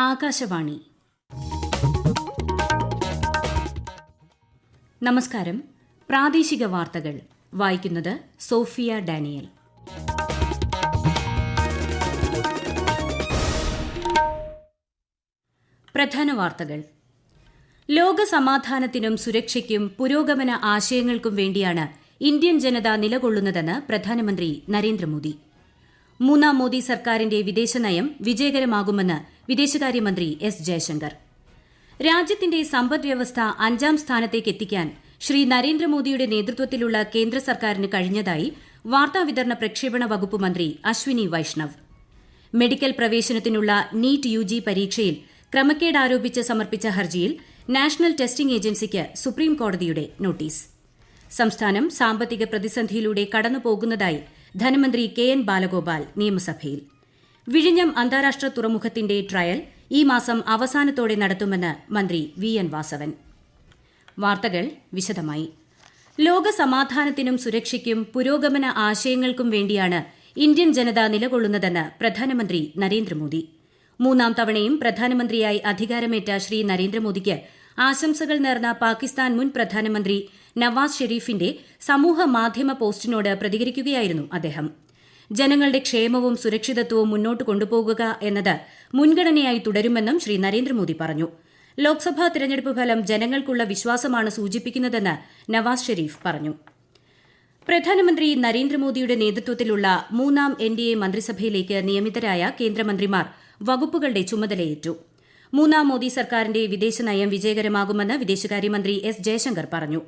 ആകാശവാണി. നമസ്കാരം. പ്രാദേശിക വാർത്തകൾ വായിക്കുന്നത് സോഫിയ ഡാനിയൽ. പ്രധാന വാർത്തകൾ. ലോക സമാധാനത്തിനും സുരക്ഷയ്ക്കും പുരോഗമന ആശയങ്ങൾക്കും വേണ്ടിയാണ് ഇന്ത്യൻ ജനത നിലകൊള്ളുന്നതെന്ന് പ്രധാനമന്ത്രി നരേന്ദ്രമോദി. മൂന്നാം മോദി സർക്കാരിന്റെ വിദേശനയം വിജയകരമാകുമെന്ന് വിദേശകാര്യമന്ത്രി എസ് ജയശങ്കർ. രാജ്യത്തിന്റെ സമ്പദ്വ്യവസ്ഥ 5ാം സ്ഥാനത്തേക്കെത്തിക്കാൻ ശ്രീ നരേന്ദ്രമോദിയുടെ നേതൃത്വത്തിലുള്ള കേന്ദ്ര സർക്കാരിന് കഴിഞ്ഞതായി വാർത്താവിതരണ പ്രക്ഷേപണ വകുപ്പ് മന്ത്രി അശ്വിനി വൈഷ്ണവ്. മെഡിക്കൽ പ്രവേശനത്തിനുള്ള നീറ്റ് യുജി പരീക്ഷയിൽ ക്രമക്കേട് ആരോപിച്ച് സമർപ്പിച്ച ഹർജിയിൽ നാഷണൽ ടെസ്റ്റിംഗ് ഏജൻസിക്ക് സുപ്രീംകോടതിയുടെ നോട്ടീസ്. സംസ്ഥാനം സാമ്പത്തിക പ്രതിസന്ധിയിലൂടെ കടന്നുപോകുന്നതായി ധനമന്ത്രി കെ എൻ ബാലഗോപാൽ നിയമസഭയിൽ. വിഴിഞ്ഞം അന്താരാഷ്ട്ര തുറമുഖത്തിന്റെ ട്രയൽ ഈ മാസം അവസാനത്തോടെ നടത്തുമെന്ന് മന്ത്രി വി എൻ വാസവൻ. വാർത്തകൾ വിശദമായി. ലോക സമാധാനത്തിനും സുരക്ഷയ്ക്കും പുരോഗമന ആശയങ്ങൾക്കും വേണ്ടിയാണ് ഇന്ത്യൻ ജനത നിലകൊള്ളുന്നതെന്ന് പ്രധാനമന്ത്രി നരേന്ദ്രമോദി. മൂന്നാം തവണയും പ്രധാനമന്ത്രിയായി അധികാരമേറ്റ ശ്രീ നരേന്ദ്രമോദിക്ക് ആശംസകൾ നേർന്ന പാകിസ്ഥാൻ മുൻ പ്രധാനമന്ത്രി നവാസ് ഷെരീഫിന്റെ സമൂഹ മാധ്യമ പോസ്റ്റിനോട് പ്രതികരിക്കുകയായിരുന്നു അദ്ദേഹം. ജനങ്ങളുടെ ക്ഷേമവും സുരക്ഷിതത്വവും മുന്നോട്ട് കൊണ്ടുപോകുക എന്നത് മുൻഗണനയായി തുടരുമെന്നും ശ്രീ നരേന്ദ്രമോദി പറഞ്ഞു. ലോക്സഭാ തിരഞ്ഞെടുപ്പ് ഫലം ജനങ്ങൾക്കുള്ള വിശ്വാസമാണ് സൂചിപ്പിക്കുന്നതെന്ന് നവാസ് ഷെരീഫ് പറഞ്ഞു. പ്രധാനമന്ത്രി നരേന്ദ്രമോദിയുടെ നേതൃത്വത്തിലുള്ള മൂന്നാം എൻഡിഎ മന്ത്രിസഭയിലേക്ക് നിയമിതരായ കേന്ദ്രമന്ത്രിമാർ വകുപ്പുകളുടെ ചുമതലയേറ്റു. മൂന്നാം മോദി സർക്കാരിന്റെ വിദേശനയം വിജയകരമാകുമെന്ന് വിദേശകാര്യമന്ത്രി എസ് ജയശങ്കർ പറഞ്ഞു.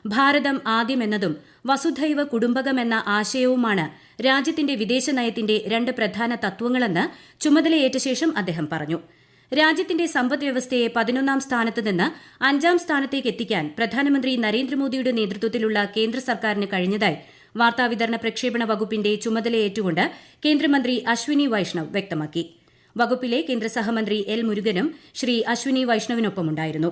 ഭാരതം ആദ്യമെന്നതും വസുധൈവ കുടുംബകമെന്ന ആശയവുമാണ് രാജ്യത്തിന്റെ വിദേശനയത്തിന്റെ 2 പ്രധാന തത്വങ്ങളെന്ന് ചുമതലയേറ്റ ശേഷം അദ്ദേഹം പറഞ്ഞു. രാജ്യത്തിന്റെ സമ്പദ്വ്യവസ്ഥയെ 11ാം സ്ഥാനത്ത് നിന്ന് 5ാം സ്ഥാനത്തേക്ക് എത്തിക്കാൻ പ്രധാനമന്ത്രി നരേന്ദ്രമോദിയുടെ നേതൃത്വത്തിലുള്ള കേന്ദ്ര സർക്കാരിന് കഴിഞ്ഞതായി വാർത്താവിതരണ പ്രക്ഷേപണ വകുപ്പിന്റെ ചുമതലയേറ്റുകൊണ്ട് കേന്ദ്രമന്ത്രി അശ്വിനി വൈഷ്ണവ് വ്യക്തമാക്കി. വകുപ്പിലെ കേന്ദ്ര സഹമന്ത്രി എൽ മുരുകനും ശ്രീ അശ്വിനി വൈഷ്ണവിനൊപ്പമുണ്ടായിരുന്നു.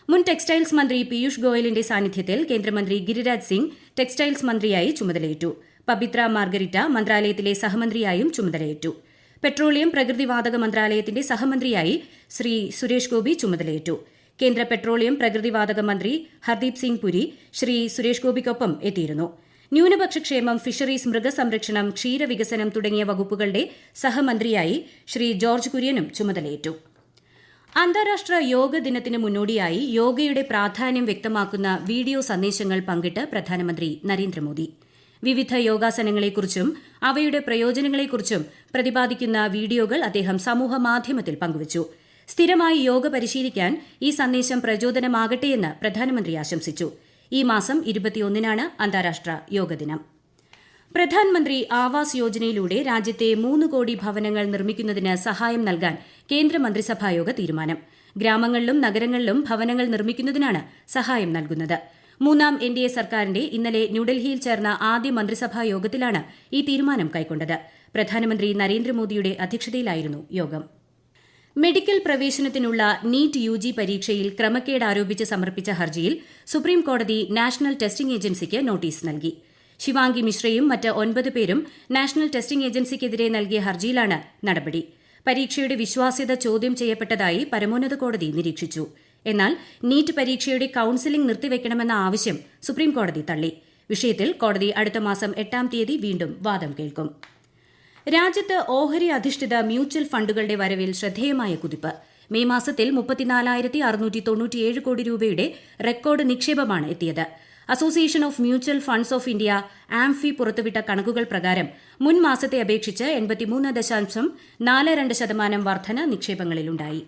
മുൻ ടെക്സ്റ്റൈൽസ് മന്ത്രി പീയൂഷ് ഗോയലിന്റെ സാന്നിധ്യത്തിൽ കേന്ദ്രമന്ത്രി ഗിരിരാജ് സിംഗ് ടെക്സ്റ്റൈൽസ് മന്ത്രിയായി ചുമതലയേറ്റു. പബിത്ര മാർഗരിറ്റ മന്ത്രാലയത്തിലെ സഹമന്ത്രിയായും ചുമതലയേറ്റു. പെട്രോളിയം പ്രകൃതിവാതക മന്ത്രാലയത്തിന്റെ സഹമന്ത്രിയായി ശ്രീ സുരേഷ് ഗോപി ചുമതലയേറ്റു. കേന്ദ്ര പെട്രോളിയം പ്രകൃതിവാതക മന്ത്രി ഹർദീപ് സിംഗ് പുരി ശ്രീ സുരേഷ് ഗോപിക്കൊപ്പം എത്തിയിരുന്നു. ന്യൂനപക്ഷ ക്ഷേമം, ഫിഷറീസ്, മൃഗസംരക്ഷണം, ക്ഷീരവികസനം തുടങ്ങിയ വകുപ്പുകളുടെ സഹമന്ത്രിയായി ശ്രീ ജോർജ് കുര്യനും ചുമതലയേറ്റു. അന്താരാഷ്ട്ര യോഗ ദിനത്തിന് മുന്നോടിയായി യോഗയുടെ പ്രാധാന്യം വ്യക്തമാക്കുന്ന വീഡിയോ സന്ദേശങ്ങൾ പങ്കിട്ട് പ്രധാനമന്ത്രി നരേന്ദ്രമോദി. വിവിധ യോഗാസനങ്ങളെക്കുറിച്ചും അവയുടെ പ്രയോജനങ്ങളെക്കുറിച്ചും പ്രതിപാദിക്കുന്ന വീഡിയോകൾ അദ്ദേഹം സമൂഹമാധ്യമത്തിൽ പങ്കുവച്ചു. സ്ഥിരമായി യോഗ പരിശീലിക്കാൻ ഈ സന്ദേശം പ്രചോദനമാകട്ടെയെന്ന് പ്രധാനമന്ത്രി ആശംസിച്ചു. ഈ മാസം 21-നാണ് അന്താരാഷ്ട്ര യോഗ ദിനം. പ്രധാനമന്ത്രി ആവാസ് യോജനയിലൂടെ രാജ്യത്തെ 3 കോടി ഭവനങ്ങൾ നിർമ്മിക്കുന്നതിന് സഹായം നൽകാൻ കേന്ദ്ര മന്ത്രിസഭായോഗ തീരുമാനം. ഗ്രാമങ്ങളിലും നഗരങ്ങളിലും ഭവനങ്ങൾ നിർമ്മിക്കുന്നതിനാണ് സഹായം നൽകുന്നത്. മൂന്നാം എൻഡിഎ സർക്കാരിന്റെ ഇന്നലെ ന്യൂഡൽഹിയിൽ ചേർന്ന ആദ്യ മന്ത്രിസഭാ യോഗത്തിലാണ് ഈ തീരുമാനം കൈക്കൊണ്ടത്. പ്രധാനമന്ത്രി നരേന്ദ്രമോദിയുടെ അധ്യക്ഷതയിലായിരുന്നു യോഗം. മെഡിക്കൽ പ്രവേശനത്തിനുള്ള നീറ്റ് യുജി പരീക്ഷയിൽ ക്രമക്കേട് ആരോപിച്ച് സമർപ്പിച്ച ഹർജിയിൽ സുപ്രീംകോടതി നാഷണൽ ടെസ്റ്റിംഗ് ഏജൻസിക്ക് നോട്ടീസ് നൽകി. ശിവാംഗി മിശ്രയും മറ്റ് 9 പേരും നാഷണൽ ടെസ്റ്റിംഗ് ഏജൻസിക്കെതിരെ നൽകിയ ഹർജിയിലാണ് നടപടി. പരീക്ഷയുടെ വിശ്വാസ്യത ചോദ്യം ചെയ്യപ്പെട്ടതായി പരമോന്നത കോടതി നിരീക്ഷിച്ചു. എന്നാൽ നീറ്റ് പരീക്ഷയുടെ കൌൺസിലിംഗ് നിർത്തിവെക്കണമെന്ന ആവശ്യം സുപ്രീംകോടതി തള്ളി. വിഷയത്തിൽ കോടതി അടുത്ത മാസം 8-ാം തീയതി വീണ്ടും വാദം കേൾക്കും. രാജ്യത്ത് ഓഹരി അധിഷ്ഠിത മ്യൂച്വൽ ഫണ്ടുകളുടെ വരവിൽ ശ്രദ്ധേയമായ കുതിപ്പ്. മെയ് മാസത്തിൽ 34,697 കോടി രൂപയുടെ റെക്കോർഡ് നിക്ഷേപമാണ് എത്തിയത്. Association of mutual funds of India amphi പുറത്തുവിട്ട കണക്കുകൾ പ്രകാരം മുൻ മാസത്തെ അപേക്ഷിച്ച് 83.42% വർധന നിക്ഷേപങ്ങളിലുണ്ടായി.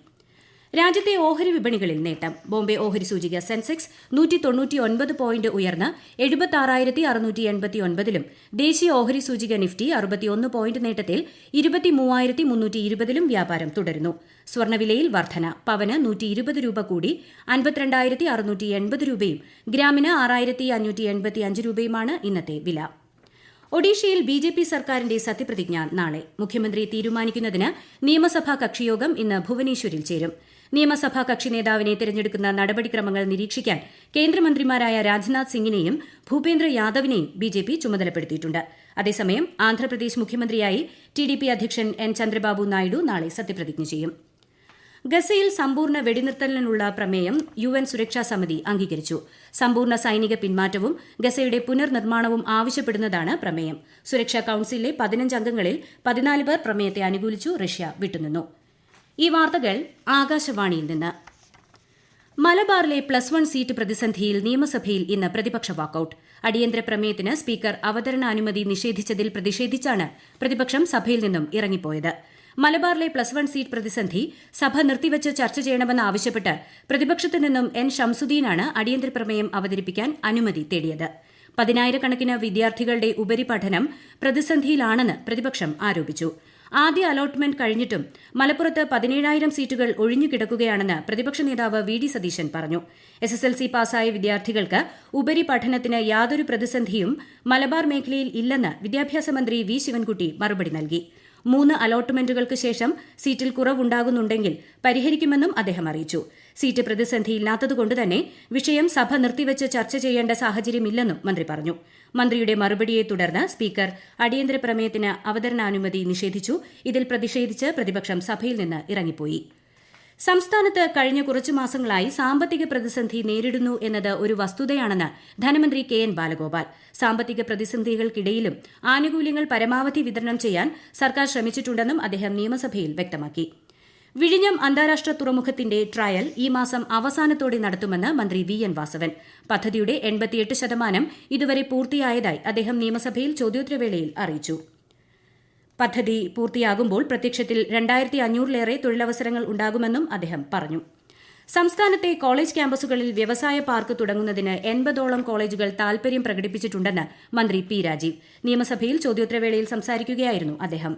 രാജ്യത്തെ ഓഹരി വിപണികളിൽ നേട്ടം. ബോംബെ ഓഹരി സൂചിക സെൻസെക്സ് 199 പോയിന്റ് ഉയർന്ന് 76,689-ലും ദേശീയ ഓഹരി സൂചിക നിഫ്റ്റി 61 പോയിന്റ് നേട്ടത്തിൽ 23,320-ലും വ്യാപാരം തുടരുന്നു. സ്വർണ്ണവിലയിൽ വർധന. പവന് 120 രൂപ കൂടി 52,680 രൂപയും ഗ്രാമിന് 6,585 രൂപയുമാണ് ഇന്നത്തെ വില. ഒഡീഷയിൽ ബിജെപി സർക്കാരിന്റെ സത്യപ്രതിജ്ഞ നാളെ. മുഖ്യമന്ത്രി തീരുമാനിക്കുന്നതിന് നിയമസഭാ കക്ഷിയോഗം ഇന്ന് ഭുവനേശ്വരിൽ ചേരും. നിയമസഭാ കക്ഷി നേതാവിനെ തിരഞ്ഞെടുക്കുന്ന നടപടിക്രമങ്ങൾ നിരീക്ഷിക്കാൻ കേന്ദ്രമന്ത്രിമാരായ രാജ്നാഥ് സിംഗിനെയും ഭൂപേന്ദ്ര യാദവിനെയും ബിജെപി ചുമതലപ്പെടുത്തിയിട്ടുണ്ട്. അതേസമയം ആന്ധ്രാപ്രദേശ് മുഖ്യമന്ത്രിയായി ടിഡിപി അധ്യക്ഷൻ എൻ ചന്ദ്രബാബു നായിഡു നാളെ സത്യപ്രതിജ്ഞ ചെയ്യും. ഗസയിൽ സമ്പൂർണ്ണ വെടിനിർത്തലിനുള്ള പ്രമേയം UN സുരക്ഷാ സമിതി അംഗീകരിച്ചു. സമ്പൂർണ്ണ സൈനിക പിന്മാറ്റവും ഗസയുടെ പുനർനിർമ്മാണവും ആവശ്യപ്പെടുന്നതാണ് പ്രമേയം. സുരക്ഷാ കൌൺസിലിലെ 15 അംഗങ്ങളിൽ 14 പേർ പ്രമേയത്തെ അനുകൂലിച്ചു. റഷ്യ വിട്ടുനിന്നു. ഈ വാർത്തകൾ ആകാശവാണിയിൽ നിന്ന്. മലബാറിലെ +1 സീറ്റ് പ്രതിസന്ധിയിൽ നിയമസഭയിൽ ഇന്ന് പ്രതിപക്ഷ വാക്കൌട്ട്. അടിയന്തര പ്രമേയത്തിന് സ്പീക്കർ അവതരണാനുമതി നിഷേധിച്ചതിൽ പ്രതിഷേധിച്ചാണ് പ്രതിപക്ഷം സഭയിൽ നിന്നും ഇറങ്ങിപ്പോയത്. മലബാറിലെ +1 സീറ്റ് പ്രതിസന്ധി സഭ നിർത്തിവച്ച് ചർച്ച ചെയ്യണമെന്ന് ആവശ്യപ്പെട്ട് പ്രതിപക്ഷത്തു നിന്നും N ഷംസുദ്ദീനാണ് അടിയന്തര പ്രമേയം അവതരിപ്പിക്കാൻ അനുമതി തേടിയത്. 10,000-കണക്കിന് വിദ്യാർത്ഥികളുടെ ഉപരിപഠനം പ്രതിസന്ധിയിലാണെന്ന് പ്രതിപക്ഷം ആരോപിച്ചു. ആദ്യ അലോട്ട്മെന്റ് കഴിഞ്ഞിട്ടും മലപ്പുറത്ത് 17,000 സീറ്റുകൾ ഒഴിഞ്ഞുകിടക്കുകയാണെന്ന് പ്രതിപക്ഷ നേതാവ് VD സതീശൻ പറഞ്ഞു. SSLC പാസ്സായ വിദ്യാർത്ഥികൾക്ക് ഉപരിപഠനത്തിന് യാതൊരു പ്രതിസന്ധിയും മലബാർ മേഖലയിൽ ഇല്ലെന്ന് വിദ്യാഭ്യാസ മന്ത്രി V ശിവൻകുട്ടി മറുപടി നൽകി. 3 അലോട്ട്മെന്റുകൾക്ക് ശേഷം സീറ്റിൽ കുറവുണ്ടാകുന്നുണ്ടെങ്കിൽ പരിഹരിക്കുമെന്നും അദ്ദേഹം അറിയിച്ചു. സീറ്റ് പ്രതിസന്ധിയില്ലാത്തതുകൊണ്ടുതന്നെ വിഷയം സഭ നിർത്തിവച്ച് ചർച്ച ചെയ്യേണ്ട സാഹചര്യമില്ലെന്നും മന്ത്രി പറഞ്ഞു. മന്ത്രിയുടെ മറുപടിയെ തുടർന്ന് സ്പീക്കർ അടിയന്തര പ്രമേയത്തിന് അവതരണാനുമതി നിഷേധിച്ചു. ഇതിൽ പ്രതിഷേധിച്ച് പ്രതിപക്ഷം സഭയിൽ നിന്ന് ഇറങ്ങിപ്പോയി. സംസ്ഥാനത്ത് കഴിഞ്ഞ കുറച്ചു മാസങ്ങളായി സാമ്പത്തിക പ്രതിസന്ധി നേരിടുന്നു എന്നത് ഒരു വസ്തുതയാണെന്ന് ധനമന്ത്രി KN ബാലഗോപാൽ. സാമ്പത്തിക പ്രതിസന്ധികൾക്കിടയിലും ആനുകൂല്യങ്ങൾ പരമാവധി വിതരണം ചെയ്യാൻ സർക്കാർ ശ്രമിച്ചിട്ടുണ്ടെന്നും അദ്ദേഹം നിയമസഭയിൽ വ്യക്തമാക്കി. വിഴിഞ്ഞം അന്താരാഷ്ട്ര തുറമുഖത്തിന്റെ ട്രയൽ ഈ മാസം അവസാനത്തോടെ നടത്തുമെന്ന് മന്ത്രി VN വാസവൻ. പദ്ധതിയുടെ 88% ഇതുവരെ പൂർത്തിയായതായി അദ്ദേഹം നിയമസഭയിൽ ചോദ്യോത്തരവേളയിൽ അറിയിച്ചു. പദ്ധതി പൂർത്തിയാകുമ്പോൾ പ്രത്യക്ഷത്തിൽ 2,500-ലേറെ തൊഴിലവസരങ്ങൾ ഉണ്ടാകുമെന്നും അദ്ദേഹം പറഞ്ഞു. സംസ്ഥാനത്തെ കോളേജ് ക്യാമ്പസുകളിൽ വ്യവസായ പാർക്ക് തുടങ്ങുന്നതിന് 80ഓളം കോളേജുകൾ താൽപര്യം പ്രകടിപ്പിച്ചിട്ടുണ്ടെന്ന് മന്ത്രി P രാജീവ്. നിയമസഭയിൽ ചോദ്യോത്തരവേളയിൽ സംസാരിക്കുകയായിരുന്നു അദ്ദേഹം.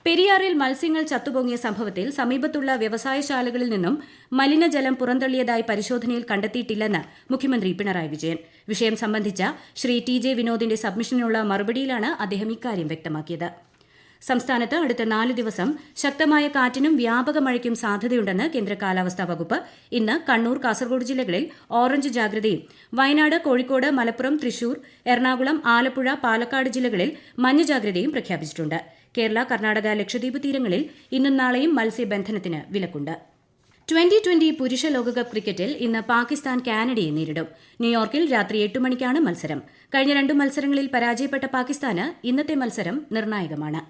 പെരിയാറിൽ മത്സ്യങ്ങൾ ചത്തുപൊങ്ങിയ സംഭവത്തിൽ സമീപത്തുള്ള വ്യവസായശാലകളിൽ നിന്നും മലിനജലം പുറന്തള്ളിയതായി പരിശോധനയിൽ കണ്ടെത്തിയിട്ടില്ലെന്ന് മുഖ്യമന്ത്രി പിണറായി വിജയൻ. വിഷയം സംബന്ധിച്ച ശ്രീ TJ വിനോദിന്റെ സബ്മിഷനുള്ള മറുപടിയിലാണ് അദ്ദേഹം ഇക്കാര്യം വ്യക്തമാക്കിയത്. സംസ്ഥാനത്ത് അടുത്ത 4 ദിവസം ശക്തമായ കാറ്റിനും വ്യാപക മഴയ്ക്കും സാധ്യതയുണ്ടെന്ന് കേന്ദ്ര കാലാവസ്ഥാ വകുപ്പ്. ഇന്ന് കണ്ണൂർ, കാസർഗോഡ് ജില്ലകളിൽ ഓറഞ്ച് ജാഗ്രതയും വയനാട്, കോഴിക്കോട്, മലപ്പുറം, തൃശൂർ, എറണാകുളം, ആലപ്പുഴ, പാലക്കാട് ജില്ലകളിൽ മഞ്ഞ ജാഗ്രതയും പ്രഖ്യാപിച്ചിട്ടുണ്ട്. കേരള, കർണാടക, ലക്ഷദ്വീപ് തീരങ്ങളിൽ ഇന്നും നാളെയും മത്സ്യബന്ധനത്തിന് വിലക്കുണ്ട്. 2020 പുരുഷ ലോകകപ്പ് ക്രിക്കറ്റിൽ ഇന്ന് പാകിസ്ഥാൻ കാനഡയെ നേരിടും. ന്യൂയോർക്കിൽ രാത്രി 8 മണിക്കാണ് മത്സരം. കഴിഞ്ഞ 2 മത്സരങ്ങളിൽ പരാജയപ്പെട്ട പാകിസ്ഥാന് ഇന്നത്തെ മത്സരം നിർണായകമാണ്.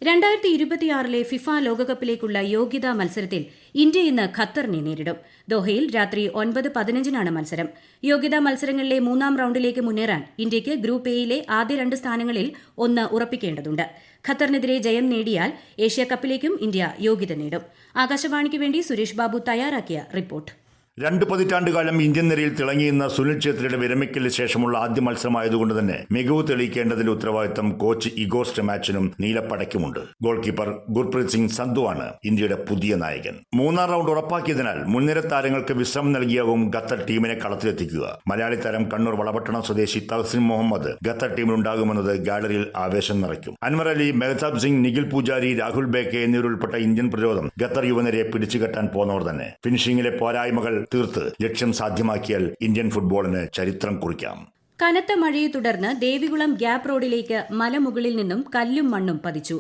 2026-ലെ ഫിഫ ലോകകപ്പിലേക്കുള്ള യോഗ്യതാ മത്സരത്തിൽ ഇന്ത്യ ഇന്ന് ഖത്തറിനെ നേരിടും. ദോഹയിൽ രാത്രി 9:15-നാണ് മത്സരം. യോഗ്യതാ മത്സരങ്ങളിലെ 3ാം റൌണ്ടിലേക്ക് മുന്നേറാൻ ഇന്ത്യയ്ക്ക് ഗ്രൂപ്പ് എയിലെ ആദ്യ 2 സ്ഥാനങ്ങളിൽ 1 ഉറപ്പിക്കേണ്ടതുണ്ട്. ഖത്തറിനെതിരെ ജയം നേടിയാൽ ഏഷ്യാകപ്പിലേക്കും ഇന്ത്യ യോഗ്യത നേടും. ആകാശവാണിക്ക് വേണ്ടി സുരേഷ് ബാബു തയ്യാറാക്കിയ റിപ്പോർട്ട്. 2 പതിറ്റാണ്ടുകാലം ഇന്ത്യൻ നിരയിൽ തിളങ്ങിയുന്ന സുനിൽ ഛേത്രിയുടെ വിരമിക്കലിന് ശേഷമുള്ള ആദ്യ മത്സരമായതുകൊണ്ട് തന്നെ മികവ് തെളിയിക്കേണ്ടതിന്റെ ഉത്തരവാദിത്തം കോച്ച് ഇഗോർ സ്റ്റെമാച്ചിനും നീലപ്പടയ്ക്കുമുണ്ട്. ഗോൾ കീപ്പർ ഗുർപ്രീത് സിംഗ് സന്ധുവാണ് ഇന്ത്യയുടെ പുതിയ നായകൻ. 3ാം റൌണ്ട് ഉറപ്പാക്കിയതിനാൽ മുൻനിര താരങ്ങൾക്ക് വിശ്രമം നൽകിയാവും ഖത്തർ ടീമിനെ കളത്തിലെത്തിക്കുക. മലയാളി താരം കണ്ണൂർ വളപട്ടണം സ്വദേശി തഹസിൻ മുഹമ്മദ് ഖത്തർ ടീമിലുണ്ടാകുമെന്നത് ഗാലറിയിൽ ആവേശം നിറയ്ക്കും. അൻവർ അലി, മെഹ്താബ് സിംഗ്, നിഖിൽ പൂജാരി, രാഹുൽ ബേക്കെ എന്നിവരുൾപ്പെട്ട ഇന്ത്യൻ പ്രതിരോധം ഖത്തർ യുവനിരയെ പിടിച്ചുകെട്ടാൻ പോന്നവർ തന്നെ. ഫിനിഷിംഗിലെ പോരായ്മകൾ തീർത്ത് ലക്ഷ്യം സാധ്യമാക്കിയാൽ ഇന്ത്യൻ ഫുട്ബോളിന് ചരിത്രം കുറിക്കാം. കനത്ത മഴയെ തുടർന്ന് ദേവികുളം ഗ്യാപ് റോഡിലേക്ക് മലമുകളിൽ നിന്നും കല്ലും മണ്ണും പതിച്ചു.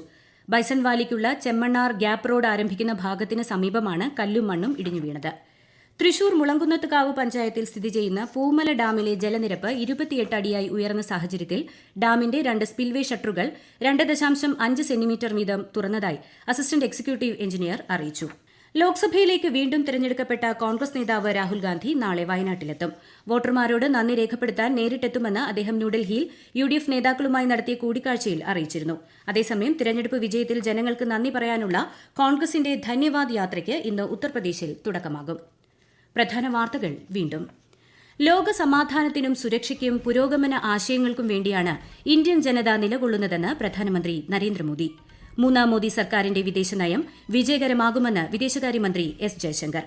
ബൈസൺ വാലിക്കുള്ള ചെമ്മണ്ണാർ ഗ്യാപ് റോഡ് ആരംഭിക്കുന്ന ഭാഗത്തിന് സമീപമാണ് കല്ലും മണ്ണും ഇടിഞ്ഞു വീണത്. തൃശൂർ മുളങ്കുന്നത്തുകാവ് പഞ്ചായത്തിൽ സ്ഥിതി ചെയ്യുന്ന പൂമല ഡാമിലെ ജലനിരപ്പ് 28 അടിയായി ഉയർന്ന സാഹചര്യത്തിൽ ഡാമിന്റെ 2 സ്പിൽവേ ഷട്ടറുകൾ 2.5 സെന്റിമീറ്റർ വീതം തുറന്നതായി അസിസ്റ്റന്റ് എക്സിക്യൂട്ടീവ് എഞ്ചിനീയർ അറിയിച്ചു. ലോക്സഭയിലേക്ക് വീണ്ടും തെരഞ്ഞെടുക്കപ്പെട്ട കോൺഗ്രസ് നേതാവ് രാഹുൽ ഗാന്ധി നാളെ വയനാട്ടിലെത്തും. വോട്ടർമാരോട് നന്ദി രേഖപ്പെടുത്താൻ നേരിട്ടെത്തുമെന്ന് അദ്ദേഹം ന്യൂഡൽഹിയിൽ UDF നേതാക്കളുമായി നടത്തിയ കൂടിക്കാഴ്ചയിൽ അറിയിച്ചിരുന്നു. അതേസമയം തിരഞ്ഞെടുപ്പ് വിജയത്തിൽ ജനങ്ങൾക്ക് നന്ദി പറയാനുള്ള കോൺഗ്രസിന്റെ ധന്യവാദ് യാത്രയ്ക്ക് ഇന്ന് ഉത്തർപ്രദേശിൽ തുടക്കമാകും. പ്രധാന വാർത്തകൾ വീണ്ടും. ലോക സമാധാനത്തിനും സുരക്ഷയ്ക്കും പുരോഗമന ആശയങ്ങൾക്കും വേണ്ടിയാണ് ഇന്ത്യൻ ജനത നിലകൊള്ളുന്നതെന്ന് പ്രധാനമന്ത്രി നരേന്ദ്രമോദി. 3ാം മോദി സർക്കാരിന്റെ വിദേശനയം വിജയകരമാകുമെന്ന് വിദേശകാര്യമന്ത്രി S ജയശങ്കർ.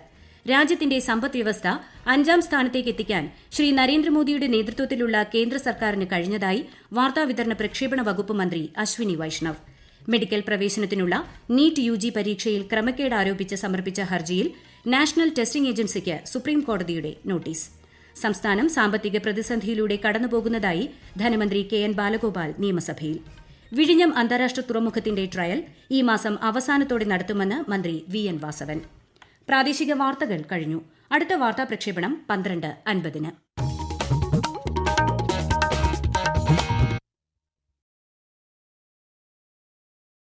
രാജ്യത്തിന്റെ സമ്പദ്വ്യവസ്ഥ 5ാം സ്ഥാനത്തേക്ക് എത്തിക്കാൻ ശ്രീ നരേന്ദ്രമോദിയുടെ നേതൃത്വത്തിലുള്ള കേന്ദ്ര സർക്കാരിന് കഴിഞ്ഞതായി വാർത്താവിതരണ പ്രക്ഷേപണ വകുപ്പ് മന്ത്രി അശ്വിനി വൈഷ്ണവ്. മെഡിക്കൽ പ്രവേശനത്തിനുള്ള നീറ്റ് UG പരീക്ഷയിൽ ക്രമക്കേട് ആരോപിച്ച് സമർപ്പിച്ച ഹർജിയിൽ നാഷണൽ ടെസ്റ്റിംഗ് ഏജൻസിക്ക് സുപ്രീംകോടതിയുടെ നോട്ടീസ്. സംസ്ഥാനം സാമ്പത്തിക പ്രതിസന്ധിയിലൂടെ കടന്നുപോകുന്നതായി ധനമന്ത്രി KN ബാലഗോപാൽ നിയമസഭയിൽ. വിഴിഞ്ഞം അന്താരാഷ്ട്ര തുറമുഖത്തിന്റെ ട്രയൽ ഈ മാസം അവസാനത്തോടെ നടത്തുമെന്ന് മന്ത്രി VN വാസവൻ. പ്രാദേശിക വാർത്തകൾ കഴിഞ്ഞു. അടുത്ത വാർത്താ പ്രക്ഷേപണം 12:50.